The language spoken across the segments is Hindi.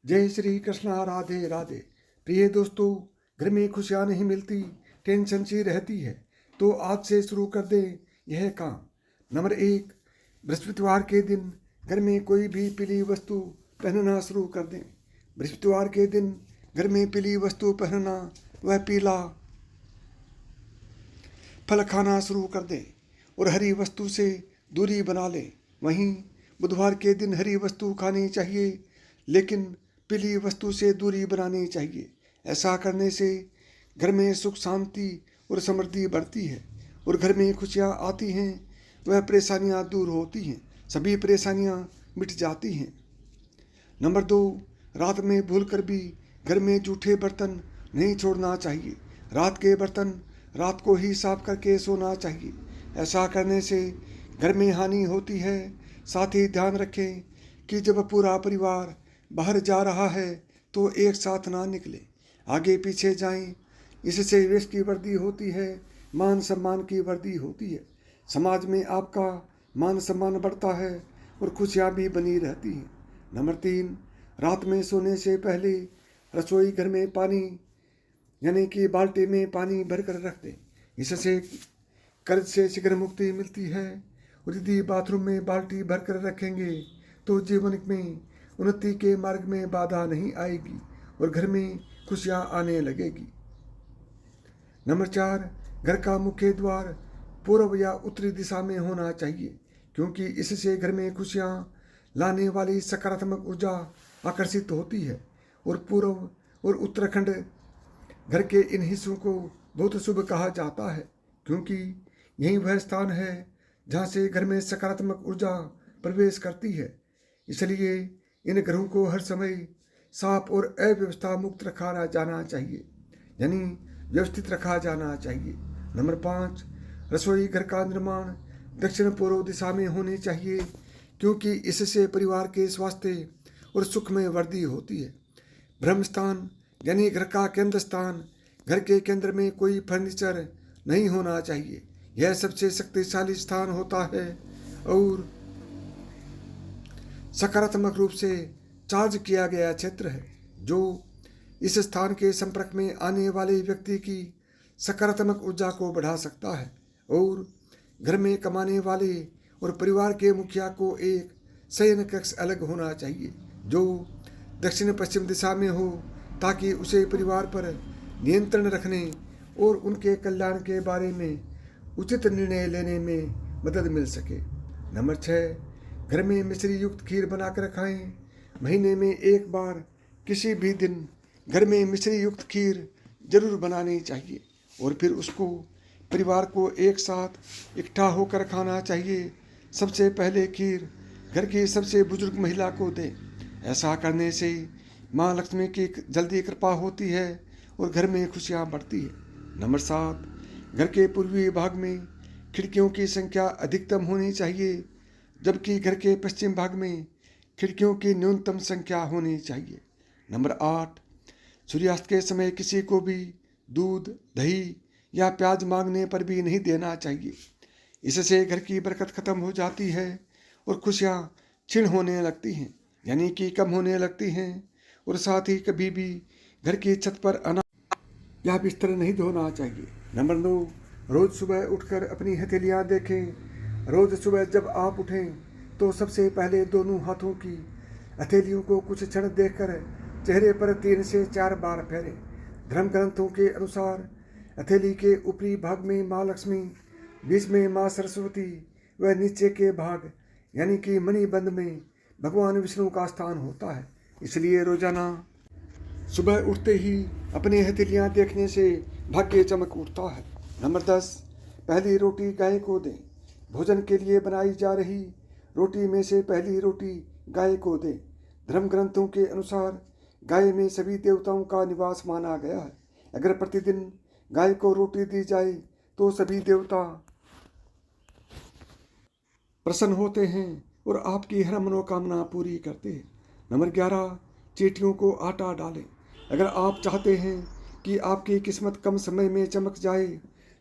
जय श्री कृष्णा, राधे राधे। प्रिय दोस्तों, घर में खुशियाँ नहीं मिलती, टेंशन सी रहती है, तो आज से शुरू कर दें यह काम। नंबर 1, बृहस्पतिवार के दिन घर में कोई भी पीली वस्तु पहनना शुरू कर दें। बृहस्पतिवार के दिन घर में पीली वस्तु पहनना वह पीला फल खाना शुरू कर दें और हरी वस्तु से दूरी बना लें। वहीं बुधवार के दिन हरी वस्तु खानी चाहिए, लेकिन पीली वस्तु से दूरी बनानी चाहिए। ऐसा करने से घर में सुख शांति और समृद्धि बढ़ती है और घर में खुशियाँ आती हैं, वह परेशानियाँ दूर होती हैं, सभी परेशानियाँ मिट जाती हैं। नंबर 2, रात में भूलकर भी घर में जूठे बर्तन नहीं छोड़ना चाहिए। रात के बर्तन रात को ही साफ करके सोना चाहिए। ऐसा करने से घर में हानि होती है। साथ ही ध्यान रखें कि जब पूरा परिवार बाहर जा रहा है तो एक साथ ना निकले, आगे पीछे जाएं। इससे वेश की वृद्धि होती है, मान सम्मान की वृद्धि होती है। समाज में आपका मान सम्मान बढ़ता है और खुशियाँ भी बनी रहती हैं। नंबर 3, रात में सोने से पहले रसोई घर में पानी यानी कि बाल्टी में पानी भर कर रख दें। इससे कर्ज से शीघ्र मुक्ति मिलती है और यदि बाथरूम में बाल्टी भर कर रखेंगे तो जीवन में उन्नति के मार्ग में बाधा नहीं आएगी और घर में खुशियाँ आने लगेगी। नंबर 4, घर का मुख्य द्वार पूर्व या उत्तरी दिशा में होना चाहिए, क्योंकि इससे घर में खुशियाँ लाने वाली सकारात्मक ऊर्जा आकर्षित होती है और पूर्व और उत्तराखंड घर के इन हिस्सों को बहुत शुभ कहा जाता है, क्योंकि यही वह स्थान है जहाँ से घर में सकारात्मक ऊर्जा प्रवेश करती है। इसलिए इन घरों को हर समय साफ और अव्यवस्था मुक्त रखा जाना चाहिए, यानी व्यवस्थित रखा जाना चाहिए। नंबर 5, रसोई घर का निर्माण दक्षिण पूर्व दिशा में होनी चाहिए, क्योंकि इससे परिवार के स्वास्थ्य और सुख में वृद्धि होती है। ब्रह्म स्थान यानी घर का केंद्र स्थान, घर के केंद्र में कोई फर्नीचर नहीं होना चाहिए। यह सबसे शक्तिशाली स्थान होता है और सकारात्मक रूप से चार्ज किया गया क्षेत्र है, जो इस स्थान के संपर्क में आने वाले व्यक्ति की सकारात्मक ऊर्जा को बढ़ा सकता है। और घर में कमाने वाले और परिवार के मुखिया को एक शयन कक्ष अलग होना चाहिए जो दक्षिण पश्चिम दिशा में हो, ताकि उसे परिवार पर नियंत्रण रखने और उनके कल्याण के बारे में उचित निर्णय लेने में मदद मिल सके। नंबर 6, घर में मिश्री युक्त खीर बनाकर खाएं। महीने में एक बार किसी भी दिन घर में मिश्री युक्त खीर जरूर बनानी चाहिए और फिर उसको परिवार को एक साथ इकट्ठा होकर खाना चाहिए। सबसे पहले खीर घर की सबसे बुजुर्ग महिला को दें। ऐसा करने से माँ लक्ष्मी की जल्दी कृपा होती है और घर में खुशियाँ बढ़ती है। नंबर 7, घर के पूर्वी भाग में खिड़कियों की संख्या अधिकतम होनी चाहिए, जबकि घर के पश्चिम भाग में खिड़कियों की न्यूनतम संख्या होनी चाहिए। नंबर 8, सूर्यास्त के समय किसी को भी दूध, दही या प्याज मांगने पर भी नहीं देना चाहिए। इससे घर की बरकत खत्म हो जाती है और खुशियाँ क्षीण होने लगती हैं, यानी कि कम होने लगती हैं। और साथ ही कभी भी घर की छत पर अनाज या बिस्तर नहीं धोना चाहिए। नंबर 9, रोज सुबह उठकर अपनी हथेलियाँ देखें। रोज सुबह जब आप उठें तो सबसे पहले दोनों हाथों की हथेलियों को कुछ क्षण देखकर चेहरे पर 3 से 4 बार फेरें। धर्म ग्रंथों के अनुसार हथेली के ऊपरी भाग में माँ लक्ष्मी, बीच में माँ सरस्वती व नीचे के भाग यानी कि मणिबंध में भगवान विष्णु का स्थान होता है। इसलिए रोजाना सुबह उठते ही अपनी हथेलियाँ देखने से भाग्य चमक उठता है। नंबर 10, पहली रोटी गाय को दें। भोजन के लिए बनाई जा रही रोटी में से पहली रोटी गाय को दें। धर्म ग्रंथों के अनुसार गाय में सभी देवताओं का निवास माना गया है। अगर प्रतिदिन गाय को रोटी दी जाए तो सभी देवता प्रसन्न होते हैं और आपकी हर मनोकामना पूरी करते हैं। नंबर 11, चींटियों को आटा डालें। अगर आप चाहते हैं कि आपकी किस्मत कम समय में चमक जाए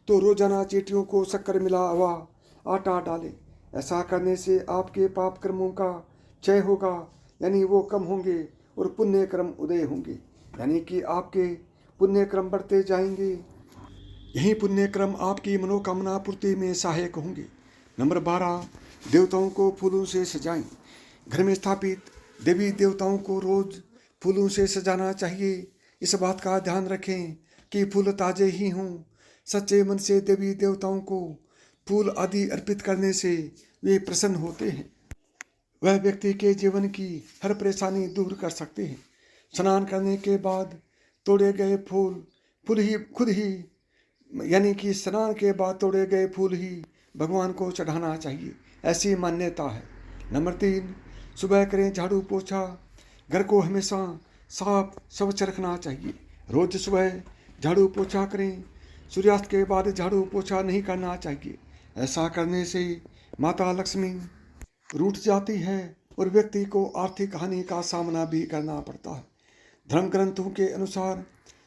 तो रोजाना चींटियों को शक्कर मिला हुआ आटा डालें। ऐसा करने से आपके पाप कर्मों का क्षय होगा, यानी वो कम होंगे और पुण्य क्रम उदय होंगे, यानी कि आपके पुण्य क्रम बढ़ते जाएंगे। यही पुण्य क्रम आपकी मनोकामना पूर्ति में सहायक होंगे। नंबर 12, देवताओं को फूलों से सजाएं। घर में स्थापित देवी देवताओं को रोज फूलों से सजाना चाहिए। इस बात का ध्यान रखें कि फूल ताजे ही हों। सच्चे मन से देवी देवताओं को फूल आदि अर्पित करने से वे प्रसन्न होते हैं। वह व्यक्ति के जीवन की हर परेशानी दूर कर सकते हैं। स्नान करने के बाद तोड़े गए फूल ही खुद ही, यानी कि स्नान के बाद तोड़े गए फूल ही भगवान को चढ़ाना चाहिए, ऐसी मान्यता है। नंबर 3, सुबह करें झाड़ू पोछा। घर को हमेशा साफ स्वच्छ रखना चाहिए। रोज सुबह झाड़ू पोछा करें। सूर्यास्त के बाद झाड़ू पोछा नहीं करना चाहिए। ऐसा करने से माता लक्ष्मी रूठ जाती है और व्यक्ति को आर्थिक हानि का सामना भी करना पड़ता है। धर्म ग्रंथों के अनुसार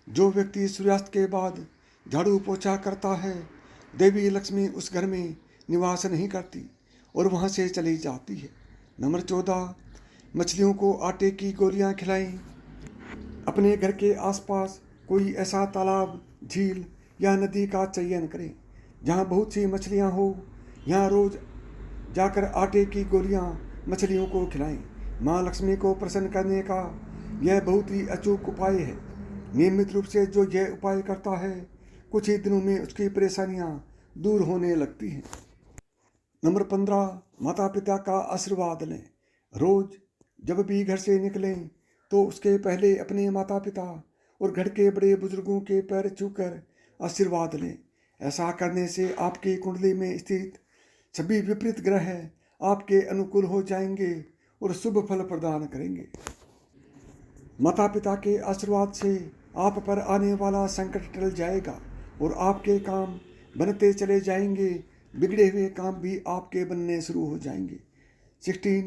जो व्यक्ति सूर्यास्त के बाद झाड़ू पोछा करता है, देवी लक्ष्मी उस घर में निवास नहीं करती और वहाँ से चली जाती है। नंबर 14, मछलियों को आटे की गोलियाँ खिलाएं। अपने घर के आसपास कोई ऐसा तालाब, झील या नदी का चयन करें जहाँ बहुत सी मछलियाँ हो। यहाँ रोज जाकर आटे की गोलियाँ मछलियों को खिलाएं। माँ लक्ष्मी को प्रसन्न करने का यह बहुत ही अचूक उपाय है। नियमित रूप से जो यह उपाय करता है, कुछ ही दिनों में उसकी परेशानियाँ दूर होने लगती हैं। नंबर 15, माता पिता का आशीर्वाद लें। रोज जब भी घर से निकलें तो उसके पहले अपने माता पिता और घर के बड़े बुजुर्गों के पैर छूकर आशीर्वाद लें। ऐसा करने से आपकी कुंडली में स्थित सभी विपरीत ग्रह आपके अनुकूल हो जाएंगे और शुभ फल प्रदान करेंगे। माता पिता के आशीर्वाद से आप पर आने वाला संकट टल जाएगा और आपके काम बनते चले जाएंगे। बिगड़े हुए काम भी आपके बनने शुरू हो जाएंगे। 16,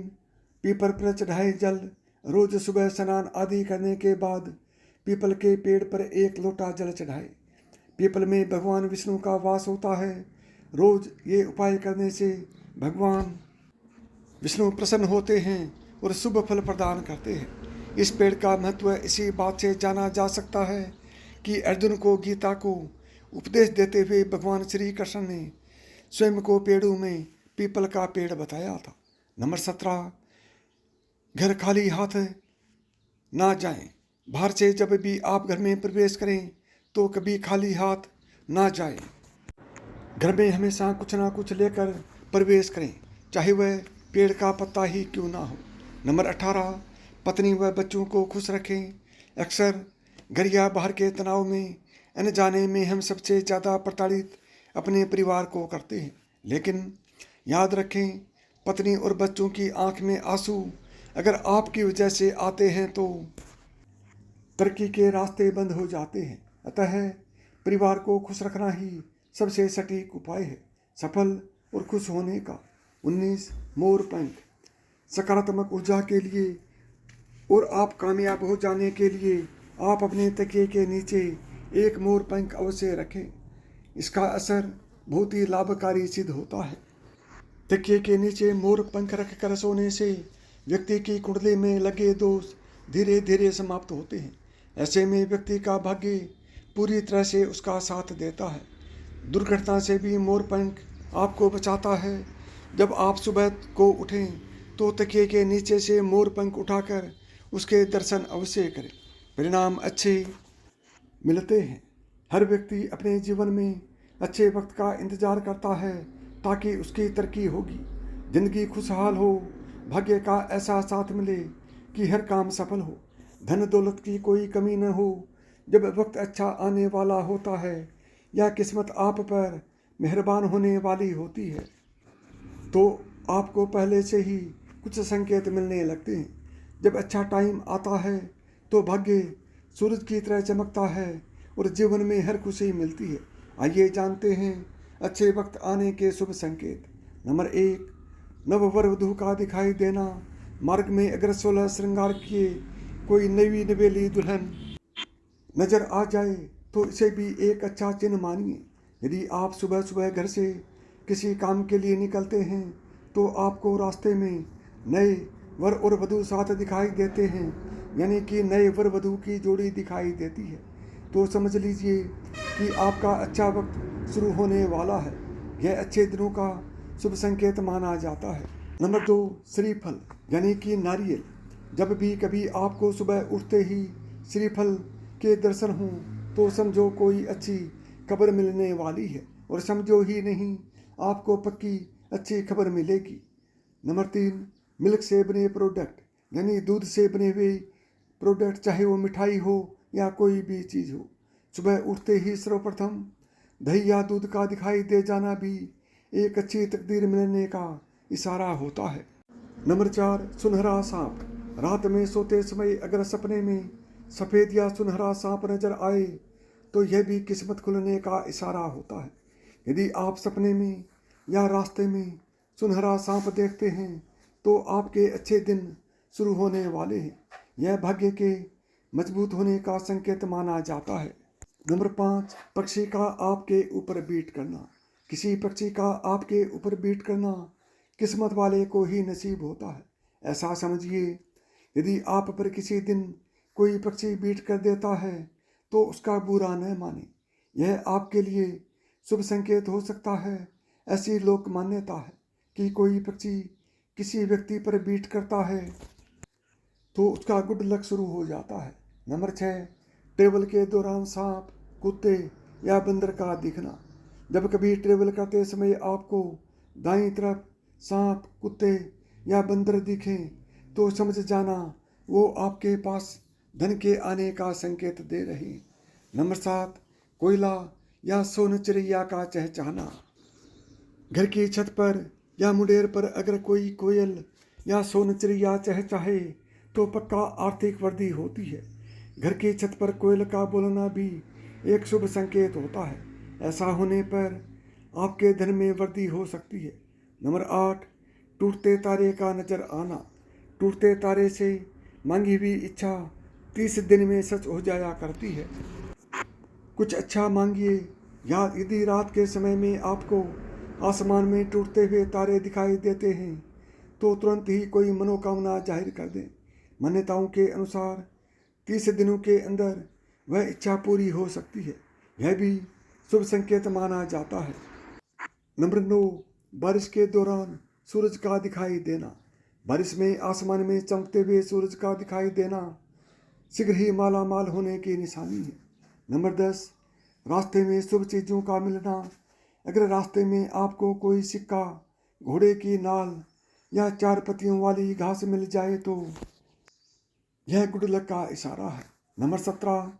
पीपल पर चढ़ाए जल। रोज सुबह स्नान आदि करने के बाद पीपल के पेड़ पर 1 लोटा जल चढ़ाए। पीपल में भगवान विष्णु का वास होता है। रोज ये उपाय करने से भगवान विष्णु प्रसन्न होते हैं और शुभ फल प्रदान करते हैं। इस पेड़ का महत्व इसी बात से जाना जा सकता है कि अर्जुन को गीता को उपदेश देते हुए भगवान श्री कृष्ण ने स्वयं को पेड़ों में पीपल का पेड़ बताया था। नंबर 17, घर खाली हाथ ना जाएं। बाहर से जब भी आप घर में प्रवेश करें तो कभी खाली हाथ ना जाएं। घर में हमेशा कुछ ना कुछ लेकर प्रवेश करें, चाहे वह पेड़ का पत्ता ही क्यों ना हो। नंबर 18, पत्नी व बच्चों को खुश रखें। अक्सर घर या बाहर के तनाव में अनजाने में हम सबसे ज़्यादा प्रताड़ित अपने परिवार को करते हैं। लेकिन याद रखें, पत्नी और बच्चों की आंख में आंसू अगर आपकी वजह से आते हैं तो तरक्की के रास्ते बंद हो जाते हैं। अतः परिवार को खुश रखना ही सबसे सटीक उपाय है सफल और खुश होने का। 19, मोर पंख। सकारात्मक ऊर्जा के लिए और आप कामयाब हो जाने के लिए आप अपने तकिए के नीचे एक मोर पंख अवश्य रखें। इसका असर बहुत ही लाभकारी सिद्ध होता है। तकिए के नीचे मोर पंख रखकर सोने से व्यक्ति की कुंडली में लगे दोष धीरे धीरे समाप्त होते हैं। ऐसे में व्यक्ति का भाग्य पूरी तरह से उसका साथ देता है। दुर्घटना से भी मोर पंख आपको बचाता है। जब आप सुबह को उठें तो तकिए के नीचे से मोर पंख उठाकर उसके दर्शन अवश्य करें, परिणाम अच्छे मिलते हैं। हर व्यक्ति अपने जीवन में अच्छे वक्त का इंतजार करता है ताकि उसकी तरक्की होगी, जिंदगी खुशहाल हो, भाग्य का ऐसा साथ मिले कि हर काम सफल हो, धन दौलत की कोई कमी न हो। जब वक्त अच्छा आने वाला होता है या किस्मत आप पर मेहरबान होने वाली होती है तो आपको पहले से ही कुछ संकेत मिलने लगते हैं। जब अच्छा टाइम आता है तो भाग्य सूरज की तरह चमकता है और जीवन में हर खुशी मिलती है। आइए जानते हैं अच्छे वक्त आने के शुभ संकेत। नंबर 1, नववर वधू का दिखाई देना। मार्ग में अगर 16 श्रृंगार किए कोई नवी नवेली दुल्हन नजर आ जाए तो इसे भी एक अच्छा चिन्ह मानिए। यदि आप सुबह सुबह घर से किसी काम के लिए निकलते हैं तो आपको रास्ते में नए वर और वधू साथ दिखाई देते हैं यानी कि नए वर वधू की जोड़ी दिखाई देती है, तो समझ लीजिए कि आपका अच्छा वक्त शुरू होने वाला है। यह अच्छे दिनों का शुभ संकेत माना जाता है। नंबर 2, श्रीफल यानी कि नारियल। जब भी कभी आपको सुबह उठते ही श्रीफल के दर्शन हों तो समझो कोई अच्छी खबर मिलने वाली है, और समझो ही नहीं, आपको पक्की अच्छी खबर मिलेगी। नंबर 3, मिल्क से बने प्रोडक्ट यानी दूध से बने हुए प्रोडक्ट, चाहे वो मिठाई हो या कोई भी चीज़ हो। सुबह उठते ही सर्वप्रथम दही या दूध का दिखाई दे जाना भी एक अच्छी तकदीर मिलने का इशारा होता है। नंबर 4, सुनहरा सांप। रात में सोते समय अगर सपने में सफ़ेद या सुनहरा सांप नजर आए तो यह भी किस्मत खुलने का इशारा होता है। यदि आप सपने में या रास्ते में सुनहरा सांप देखते हैं तो आपके अच्छे दिन शुरू होने वाले हैं। यह भाग्य के मजबूत होने का संकेत माना जाता है। नंबर 5, पक्षी का आपके ऊपर बीट करना। किसी पक्षी का आपके ऊपर बीट करना किस्मत वाले को ही नसीब होता है। ऐसा समझिए, यदि आप पर किसी दिन कोई पक्षी बीट कर देता है तो उसका बुरा न माने, यह आपके लिए शुभ संकेत हो सकता है। ऐसी लोक मान्यता है कि कोई पक्षी किसी व्यक्ति पर बीट करता है तो उसका गुड लक शुरू हो जाता है। नंबर 6, ट्रेवल के दौरान सांप, कुत्ते या बंदर का दिखना। जब कभी ट्रेवल करते समय आपको दाईं तरफ सांप, कुत्ते या बंदर दिखें तो समझ जाना वो आपके पास धन के आने का संकेत दे रहे हैं। नंबर 7, कोयला या सोन चिड़ैया का चहचहाना। घर की छत पर या मुंडेर पर अगर कोई कोयल या सोन चिड़ैया चहचहाए तो पक्का आर्थिक वृद्धि होती है। घर की छत पर कोयल का बोलना भी एक शुभ संकेत होता है। ऐसा होने पर आपके धन में वृद्धि हो सकती है। नंबर 8, टूटते तारे का नजर आना। टूटते तारे से मांगी हुई इच्छा 30 दिन में सच हो जाया करती है। कुछ अच्छा मांगिए, या यदि रात के समय में आपको आसमान में टूटते हुए तारे दिखाई देते हैं तो तुरंत ही कोई मनोकामना जाहिर कर दें। मान्यताओं के अनुसार 30 दिनों के अंदर वह इच्छा पूरी हो सकती है। यह भी शुभ संकेत माना जाता है। नंबर 9, बारिश के दौरान सूरज का दिखाई देना। बारिश में आसमान में चमकते हुए सूरज का दिखाई देना शीघ्र ही माला माल होने की निशानी है। नंबर 10, रास्ते में शुभ चीज़ों का मिलना। अगर रास्ते में आपको कोई सिक्का, घोड़े की नाल या 4 पत्तियों वाली घास मिल जाए तो यह गुड लक का इशारा है। नंबर 17,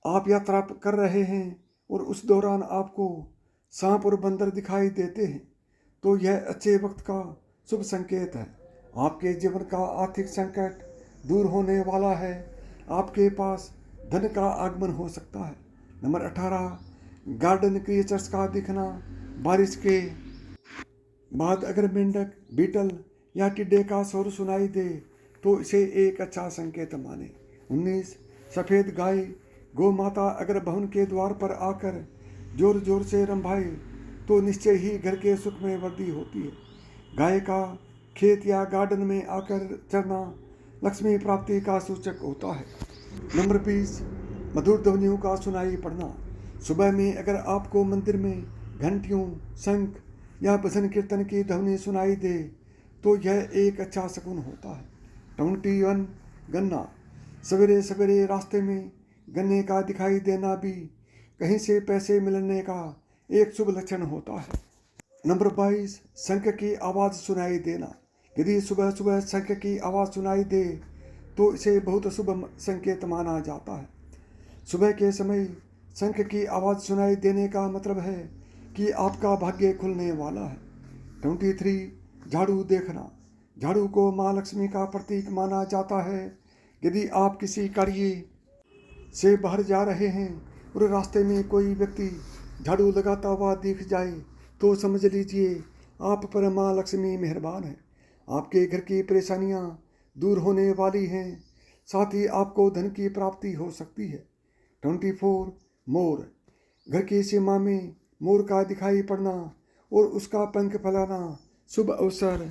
आप यात्रा कर रहे हैं और उस दौरान आपको सांप और बंदर दिखाई देते हैं तो यह अच्छे वक्त का शुभ संकेत है। आपके जीवन का आर्थिक संकट दूर होने वाला है। आपके पास धन का आगमन हो सकता है। नंबर 18, गार्डन क्रिएचर्स का दिखना। बारिश के बाद अगर मेंढक, बीटल या टिड्डे का शोर सुनाई दे तो इसे एक अच्छा संकेत माने। 19, सफ़ेद गाय, गौ माता अगर भवन के द्वार पर आकर जोर जोर से रंभाए तो निश्चय ही घर के सुख में वृद्धि होती है। गाय का खेत या गार्डन में आकर चरना लक्ष्मी प्राप्ति का सूचक होता है। नंबर 20, मधुर ध्वनियों का सुनाई पड़ना। सुबह में अगर आपको मंदिर में घंटियों, शंख या भजन कीर्तन की ध्वनि सुनाई दे तो यह एक अच्छा शकुन होता है। 21, गन्ना। सवेरे सवेरे रास्ते में गन्ने का दिखाई देना भी कहीं से पैसे मिलने का एक शुभ लक्षण होता है। नंबर 22, शंख की आवाज़ सुनाई देना। यदि सुबह सुबह शंख की आवाज़ सुनाई दे तो इसे बहुत शुभ संकेत माना जाता है। सुबह के समय शंख की आवाज़ सुनाई देने का मतलब है कि आपका भाग्य खुलने वाला है। 23, झाड़ू देखना। झाड़ू को माँ लक्ष्मी का प्रतीक माना जाता है। यदि आप किसी कार्य से बाहर जा रहे हैं और रास्ते में कोई व्यक्ति झाड़ू लगाता हुआ दिख जाए तो समझ लीजिए आप पर माँ लक्ष्मी मेहरबान है। आपके घर की परेशानियाँ दूर होने वाली हैं, साथ ही आपको धन की प्राप्ति हो सकती है। 24, मोर। घर की सीमा में मोर का दिखाई पड़ना और उसका पंख फैलाना शुभ अवसर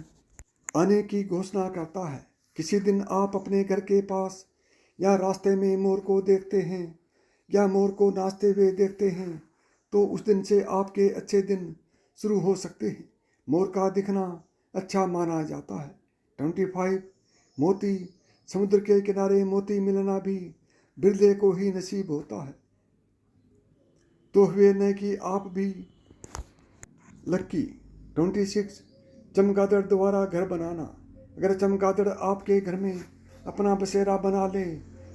आने की घोषणा करता है। किसी दिन आप अपने घर के पास या रास्ते में मोर को देखते हैं या मोर को नाचते हुए देखते हैं तो उस दिन से आपके अच्छे दिन शुरू हो सकते हैं। मोर का दिखना अच्छा माना जाता है। 25 मोती, समुद्र के किनारे मोती मिलना भी बिरले को ही नसीब होता है। तो हुए न कि आप भी लक्की। 26 चमगादड़ द्वारा घर बनाना। अगर चमगादड़ आपके घर में अपना बसेरा बना ले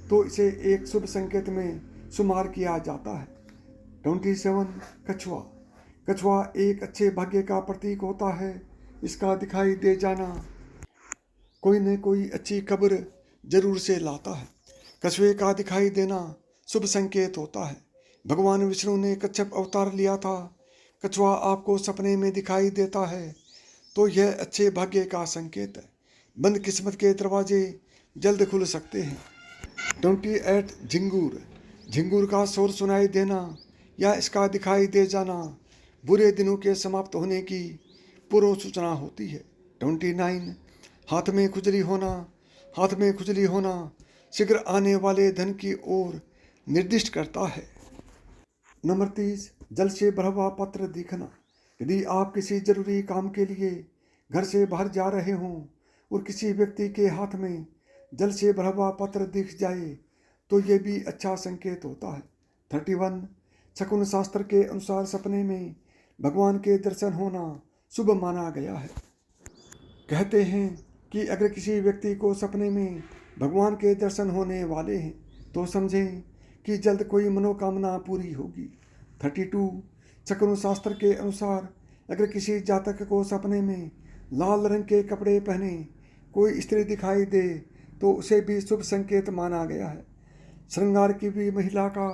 तो इसे एक शुभ संकेत में शुमार किया जाता है। 27 कछुआ। कछुआ एक अच्छे भाग्य का प्रतीक होता है। इसका दिखाई दे जाना कोई न कोई अच्छी खबर जरूर से लाता है। कछुए का दिखाई देना शुभ संकेत होता है। भगवान विष्णु ने कच्छप अवतार लिया था। कछुआ आपको सपने में दिखाई देता है तो यह अच्छे भाग्य का संकेत है। बंद किस्मत के दरवाजे जल्द खुल सकते हैं। 28 झिंगूर। झिंगूर का शोर सुनाई देना या इसका दिखाई दे जाना बुरे दिनों के समाप्त होने की पूर्व सूचना होती है। 29 हाथ में खुजली होना। हाथ में खुजली होना शीघ्र आने वाले धन की ओर निर्दिष्ट करता है। नंबर 30 जल से भरा हुआ पत्र दिखना। यदि आप किसी जरूरी काम के लिए घर से बाहर जा रहे हों और किसी व्यक्ति के हाथ में जल से भरा हुआ पत्र दिख जाए तो यह भी अच्छा संकेत होता है। 31 शकुन शास्त्र के अनुसार सपने में भगवान के दर्शन होना शुभ माना गया है। कहते हैं कि अगर किसी व्यक्ति को सपने में भगवान के दर्शन होने वाले हैं तो समझें कि जल्द कोई मनोकामना पूरी होगी। 32 शकुन शास्त्र के अनुसार अगर किसी जातक को सपने में लाल रंग के कपड़े पहने कोई स्त्री दिखाई दे तो उसे भी शुभ संकेत माना गया है। श्रृंगार की भी महिला का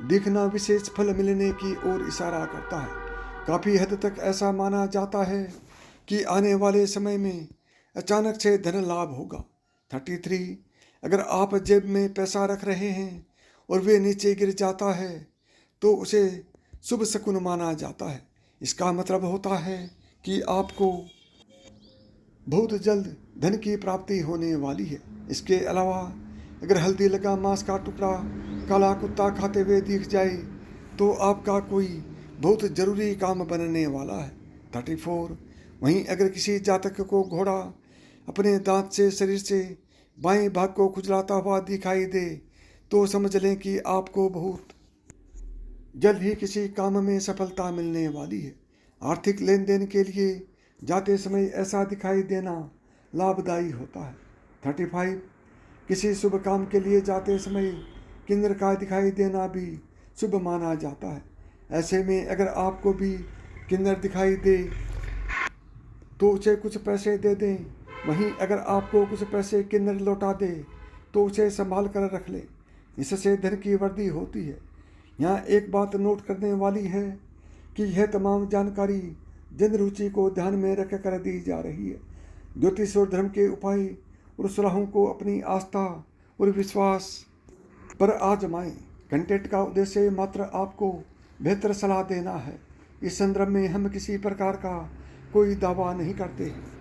दिखना विशेष फल मिलने की ओर इशारा करता है। काफ़ी हद तक ऐसा माना जाता है कि आने वाले समय में अचानक से धन लाभ होगा। 33 अगर आप जेब में पैसा रख रहे हैं और वे नीचे गिर जाता है तो उसे शुभ शकुन माना जाता है। इसका मतलब होता है कि आपको बहुत जल्द धन की प्राप्ति होने वाली है। इसके अलावा अगर हल्दी लगा मांस का टुकड़ा काला कुत्ता खाते हुए दिख जाए तो आपका कोई बहुत जरूरी काम बनने वाला है। 34 वहीं अगर किसी जातक को घोड़ा अपने दांत से शरीर से बाएं भाग को खुजलाता हुआ दिखाई दे तो समझ लें कि आपको बहुत जल्द ही किसी काम में सफलता मिलने वाली है। आर्थिक लेन देन के लिए जाते समय ऐसा दिखाई देना लाभदायी होता है। 35 किसी शुभ काम के लिए जाते समय किन्नर का दिखाई देना भी शुभ माना जाता है। ऐसे में अगर आपको भी किन्नर दिखाई दे तो उसे कुछ पैसे दे दें। वहीं अगर आपको कुछ पैसे किन्नर लौटा दे तो उसे संभाल कर रख लें। इससे धन की वृद्धि होती है। यहाँ एक बात नोट करने वाली है कि यह तमाम जानकारी जन रुचि को ध्यान में रख कर दी जा रही है। ज्योतिष और धर्म के उपाय और सलाहों को अपनी आस्था और विश्वास पर आजमाएं। कंटेंट का उद्देश्य मात्र आपको बेहतर सलाह देना है। इस संदर्भ में हम किसी प्रकार का कोई दावा नहीं करते हैं।